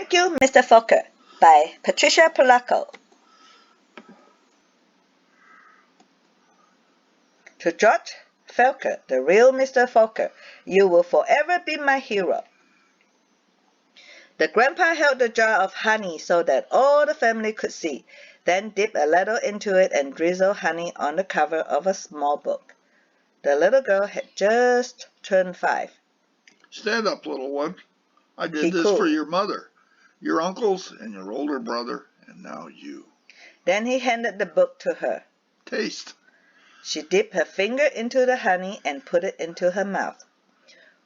Thank You, Mr. Falker by Patricia Polacco. To George Falker, the real Mr. Falker, you will forever be my hero. The grandpa held the jar of honey so that all the family could see, then dipped a little into it and drizzled honey on the cover of a small book. The little girl had just turned 5. Stand up, little one. I did He this cooed. for your mother, your uncles, and your older brother, and now you. Then he handed the book to her. Taste. She dipped her finger into the honey and put it into her mouth.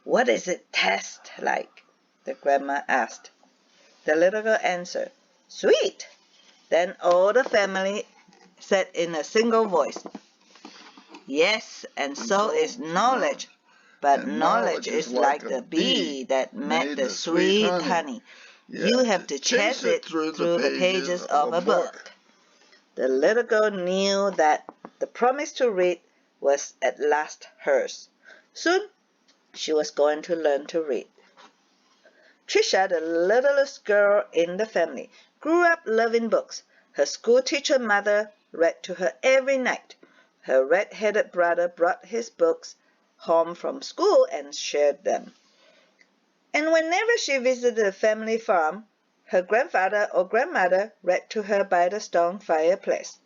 What does it taste like? The grandma asked. The little girl answered, Sweet. Then all the family said in a single voice, Yes, and so is knowledge. But knowledge is like the bee that made the sweet honey. You have to chase it through the pages of a book. The little girl knew that the promise to read was at last hers. Soon she was going to learn to read. Tricia, the littlest girl in the family, grew up loving books. Her school teacher mother read to her every night. Her red-headed brother brought his books home from school and shared them. And whenever she visited the family farm, her grandfather or grandmother read to her by the stone fireplace.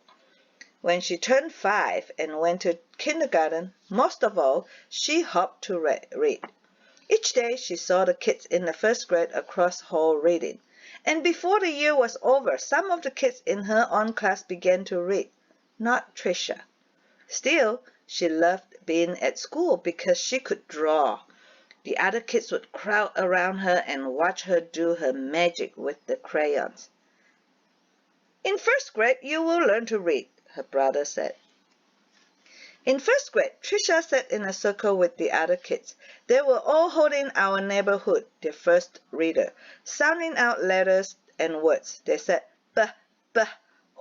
When she turned 5 and went to kindergarten, most of all, she hoped to read. Each day she saw the kids in the first grade across hall reading. And before the year was over, some of the kids in her own class began to read. Not Tricia. Still, she loved being at school because she could draw. The other kids would crowd around her and watch her do her magic with the crayons. In first grade, you will learn to read, her brother said. In first grade, Tricia sat in a circle with the other kids. They were all holding Our Neighborhood, their first reader, sounding out letters and words. They said b, b,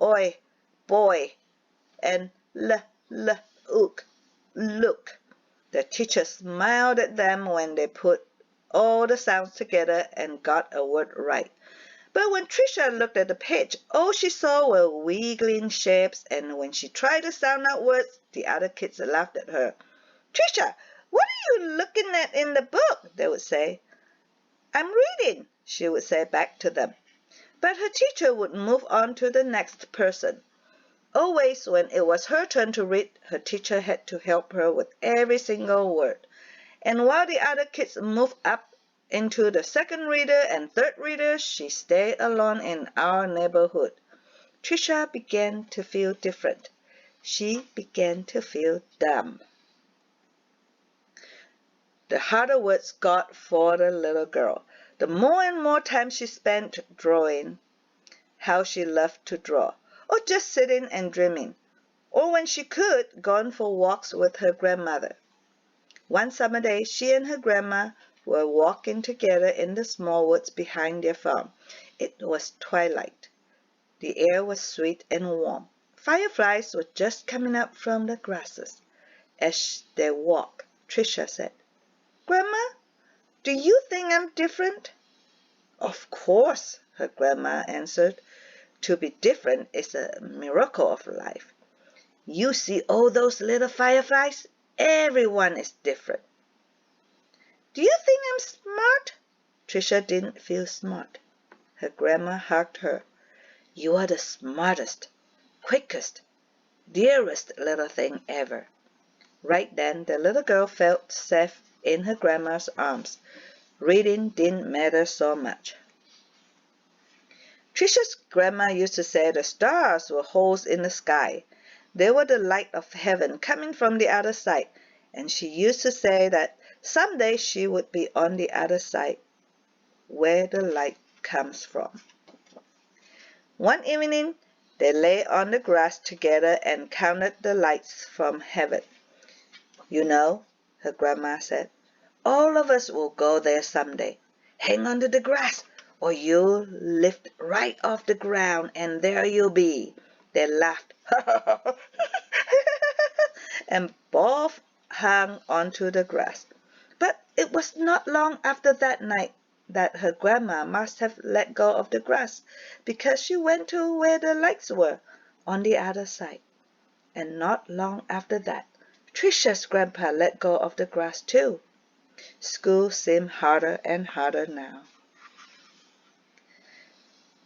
oi, boy, and l, ook, look. The teacher smiled at them when they put all the sounds together and got a word right. But when Tricia looked at the page, all she saw were wiggling shapes, and when she tried to sound out words, the other kids laughed at her. Tricia, what are you looking at in the book? They would say. I'm reading, she would say back to them. But her teacher would move on to the next person. Always when it was her turn to read, her teacher had to help her with every single word. And while the other kids moved up into the second reader and third reader, she stayed alone in Our Neighborhood. Tricia began to feel different. She began to feel dumb. The harder words got for the little girl. The more and more time she spent drawing. How she loved to draw, or just sitting and dreaming, or when she could, gone for walks with her grandmother. One summer day, she and her grandma were walking together in the small woods behind their farm. It was twilight. The air was sweet and warm. Fireflies were just coming up from the grasses. As they walked, Tricia said, Grandma, do you think I'm different? Of course, her grandma answered. To be different is a miracle of life. You see all those little fireflies? Everyone is different. Do you think I'm smart? Tricia didn't feel smart. Her grandma hugged her. You are the smartest, quickest, dearest little thing ever. Right then, the little girl felt safe in her grandma's arms. Reading didn't matter so much. Tricia's grandma used to say the stars were holes in the sky. They were the light of heaven coming from the other side, and she used to say that someday she would be on the other side, where the light comes from. One evening, they lay on the grass together and counted the lights from heaven. You know, her grandma said, all of us will go there someday. Hang on to the grass, or you'll lift right off the ground, and there you'll be. They laughed, and both hung onto the grass. But it was not long after that night that her grandma must have let go of the grass because she went to where the lights were on the other side. And not long after that, Tricia's grandpa let go of the grass too. School seemed harder and harder now.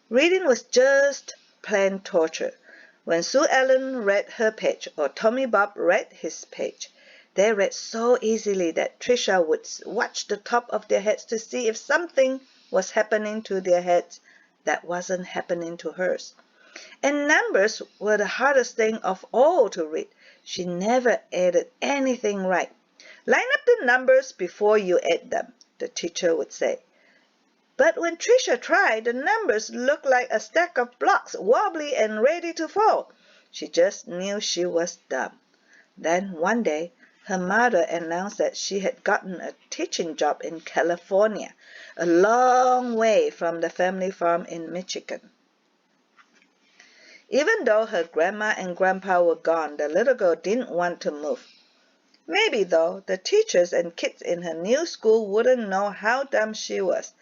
Reading was just plain torture. When Sue Ellen read her page or Tommy Bob read his page, they read so easily that Tricia would watch the top of their heads to see if something was happening to their heads that wasn't happening to hers. And numbers were the hardest thing of all to read. She never added anything right. "Line up the numbers before you add them," the teacher would say. But when Tricia tried, the numbers looked like a stack of blocks, wobbly and ready to fall. She just knew she was dumb. Then one day, her mother announced that she had gotten a teaching job in California, a long way from the family farm in Michigan. Even though her grandma and grandpa were gone, the little girl didn't want to move. Maybe, though, the teachers and kids in her new school wouldn't know how dumb she was.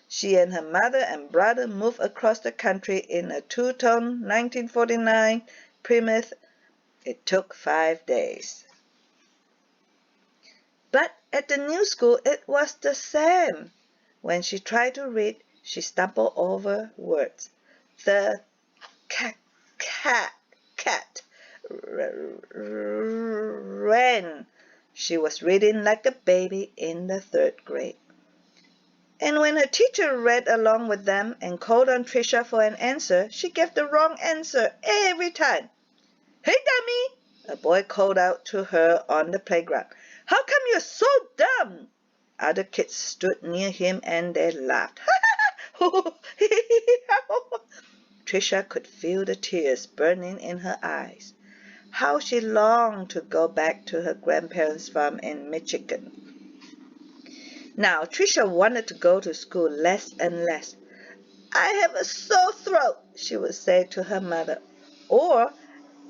She and her mother and brother moved across the country in a two-tone 1949 Plymouth. It took 5 days. But at the new school it was the same. When she tried to read, she stumbled over words. The cat ran. She was reading like a baby in the 3rd grade. And when her teacher read along with them and called on Tricia for an answer, she gave the wrong answer every time. "Hey, dummy!" a boy called out to her on the playground. "How come you're so dumb?" Other kids stood near him and they laughed. Tricia could feel the tears burning in her eyes. How she longed to go back to her grandparents' farm in Michigan. Now Tricia wanted to go to school less and less. "I have a sore throat," she would say to her mother. Or,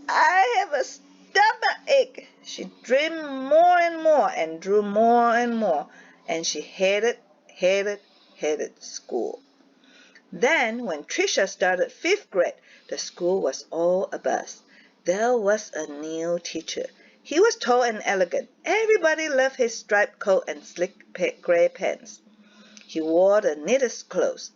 "I have a stomachache." She dreamed more and more and drew more and more, and she hated school. Then, when Tricia started 5th grade, the school was all a buzz. There was a new teacher. He was tall and elegant. Everybody loved his striped coat and slick gray pants. He wore the neatest clothes.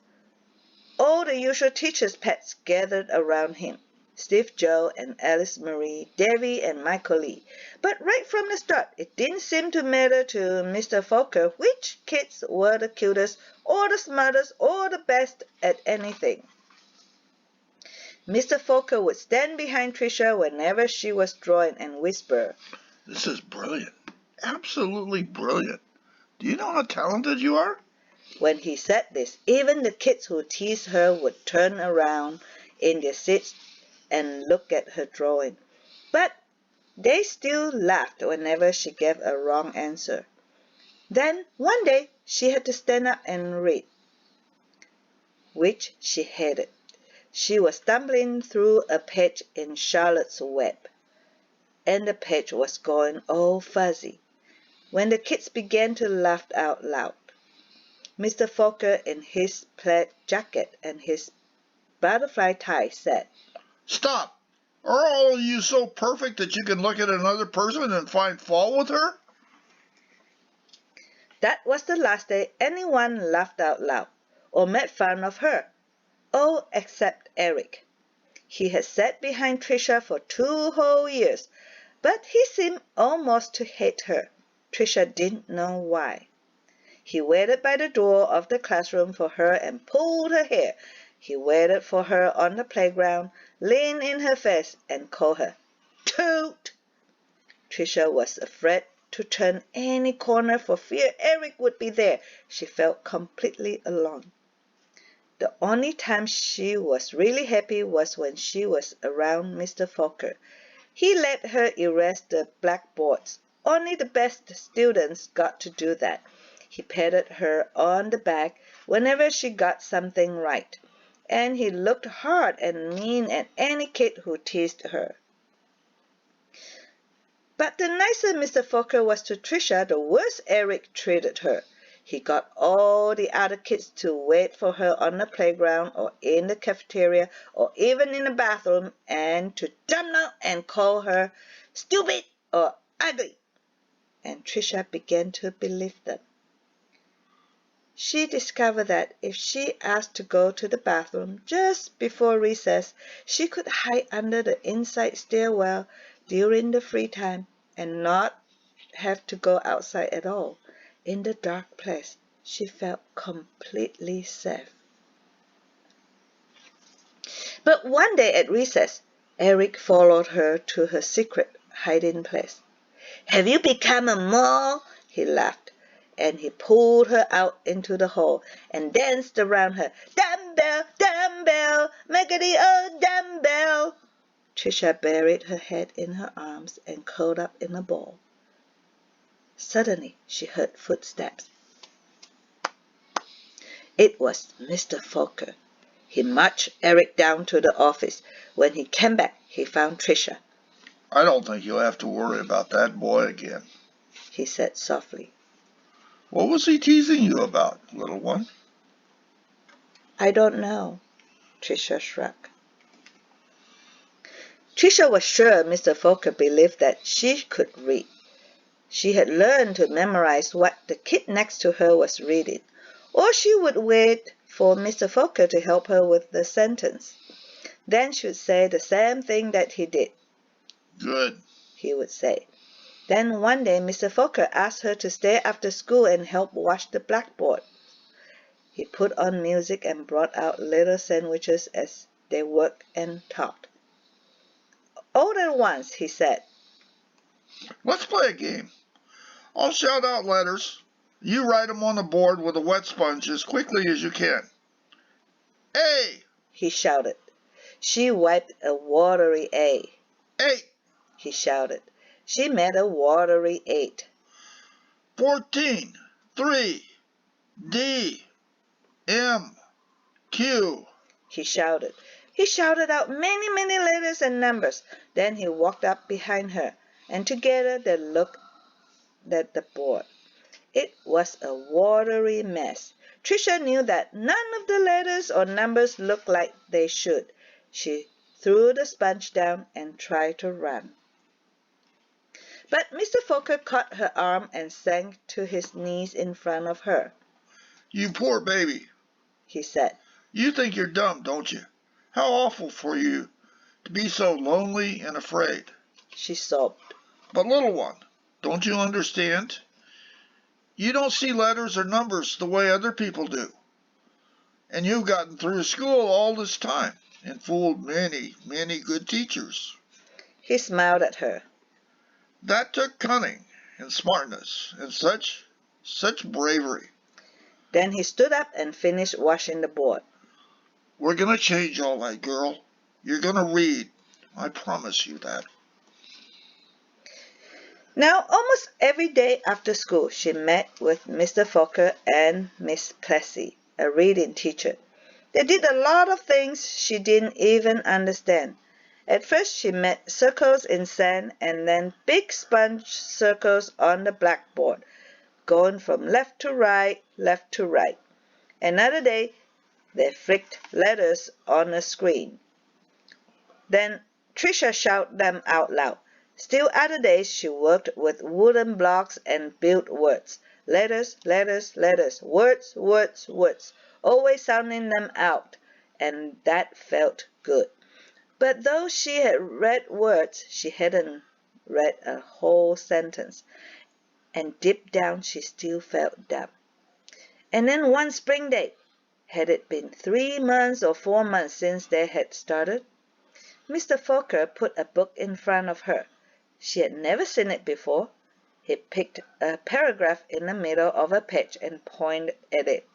All the usual teachers' pets gathered around him. Steve Joe and Alice Marie, Davy and Michael Lee. But right from the start, it didn't seem to matter to Mr. Falker which kids were the cutest or the smartest or the best at anything. Mr. Falker would stand behind Tricia whenever she was drawing and whisper, "This is brilliant. Absolutely brilliant. Do you know how talented you are?" When he said this, even the kids who teased her would turn around in their seats and look at her drawing. But they still laughed whenever she gave a wrong answer. Then one day she had to stand up and read, which she hated. She was stumbling through a page in Charlotte's Web, and the page was going all fuzzy, when the kids began to laugh out loud. Mr. Falker, in his plaid jacket and his butterfly tie, said, "Stop! Are all of you so perfect that you can look at another person and find fault with her?" That was the last day anyone laughed out loud or made fun of her. All except Eric. He had sat behind Tricia for 2 whole years, but he seemed almost to hate her. Tricia didn't know why. He waited by the door of the classroom for her and pulled her hair. He waited for her on the playground, leaned in her face, and called her, "Toot!" Tricia was afraid to turn any corner for fear Eric would be there. She felt completely alone. The only time she was really happy was when she was around Mr. Falker. He let her erase the blackboards. Only the best students got to do that. He patted her on the back whenever she got something right, and he looked hard and mean at any kid who teased her. But the nicer Mr. Falker was to Tricia, the worse Eric treated her. He got all the other kids to wait for her on the playground or in the cafeteria or even in the bathroom and to jump out and call her stupid or ugly. And Tricia began to believe them. She discovered that if she asked to go to the bathroom just before recess, she could hide under the inside stairwell during the free time and not have to go outside at all. In the dark place, she felt completely safe. But one day at recess, Eric followed her to her secret hiding place. "Have you become a mole?" he laughed, and he pulled her out into the hall and danced around her. "Dumbbell, dumbbell, maggity old dumbbell." Tricia buried her head in her arms and curled up in a ball. Suddenly, she heard footsteps. It was Mr. Falker. He marched Eric down to the office. When he came back, he found Tricia. "I don't think you'll have to worry about that boy again," he said softly. "What was he teasing you about, little one?" "I don't know," Tricia shrugged. Tricia was sure Mr. Falker believed that she could read. She had learned to memorize what the kid next to her was reading, or she would wait for Mr. Falker to help her with the sentence. Then she would say the same thing that he did. "Good," he would say. Then one day Mr. Falker asked her to stay after school and help wash the blackboard. He put on music and brought out little sandwiches as they worked and talked. "All at once," he said. "Let's play a game. I'll shout out letters. You write them on the board with a wet sponge as quickly as you can. A," he shouted. She wiped a watery A. 8, he shouted. She made a watery 8. 14, 3, D, M, Q, he shouted. He shouted out many, many letters and numbers. Then he walked up behind her, and together they looked at the board. It was a watery mess. Tricia knew that none of the letters or numbers looked like they should. She threw the sponge down and tried to run. But Mr. Falker caught her arm and sank to his knees in front of her. "You poor baby," he said. "You think you're dumb, don't you? How awful for you to be so lonely and afraid." She sobbed. "But little one, don't you understand? You don't see letters or numbers the way other people do. And you've gotten through school all this time and fooled many, many good teachers. He smiled at her. That took cunning and smartness and such bravery. Then he stood up and finished washing the board. We're going to change all that, girl. You're going to read. I promise you that." Now, almost every day after school, she met with Mr. Falker and Miss Plessy, a reading teacher. They did a lot of things she didn't even understand. At first, she made circles in sand and then big sponge circles on the blackboard, going from left to right, left to right. Another day, they flicked letters on a screen. Then Tricia shouted them out loud. Still other days she worked with wooden blocks and built words. Letters, letters, letters, words, words, words, always sounding them out, and that felt good. But though she had read words, she hadn't read a whole sentence, and deep down she still felt dumb. And then one spring day, had it been 3 months or 4 months since they had started, Mr. Falker put a book in front of her. She had never seen it before. He picked a paragraph in the middle of a page and pointed at it.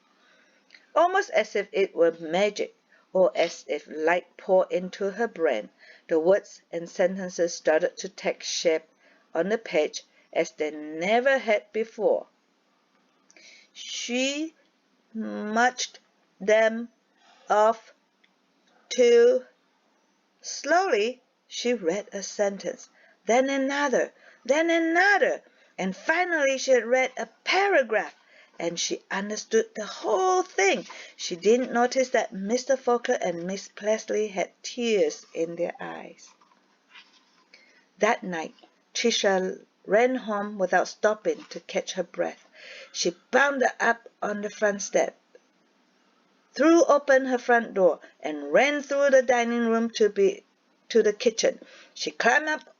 Almost as if it were magic, or as if light poured into her brain, the words and sentences started to take shape on the page as they never had before. She marched them off to... Slowly she read a sentence, then another, and finally she had read a paragraph, and she understood the whole thing. She didn't notice that Mr. Falker and Miss Presley had tears in their eyes. That night, Tricia ran home without stopping to catch her breath. She bounded up on the front step, threw open her front door, and ran through the dining room to the kitchen. She climbed up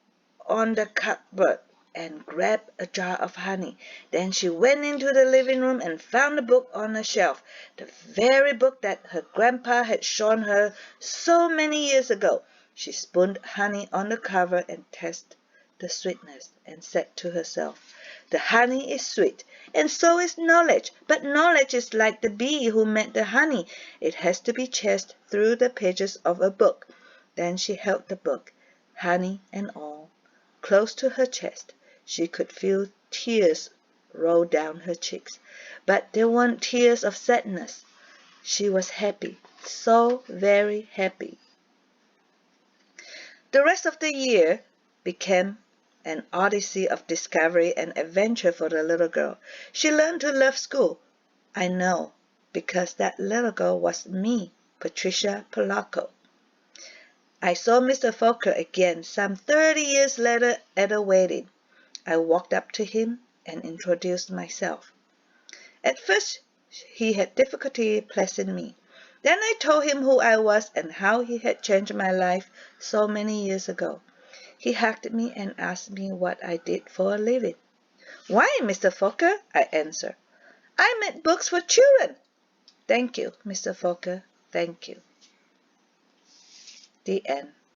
on the cupboard and grabbed a jar of honey. Then she went into the living room and found a book on a shelf, the very book that her grandpa had shown her so many years ago. She spooned honey on the cover and tasted the sweetness and said to herself, "The honey is sweet, and so is knowledge, but knowledge is like the bee who made the honey. It has to be chased through the pages of a book." Then she held the book, honey and all, close to her chest. She could feel tears roll down her cheeks, but they weren't tears of sadness. She was happy, so very happy. The rest of the year became an odyssey of discovery and adventure for the little girl. She learned to love school. I know, because that little girl was me, Patricia Polacco. I saw Mr. Falker again some 30 years later at a wedding. I walked up to him and introduced myself. At first he had difficulty pleasing me. Then I told him who I was and how he had changed my life so many years ago. He hugged me and asked me what I did for a living. "Why, Mr. Falker," I answered, "I make books for children." "Thank you, Mr. Falker, thank you." The end.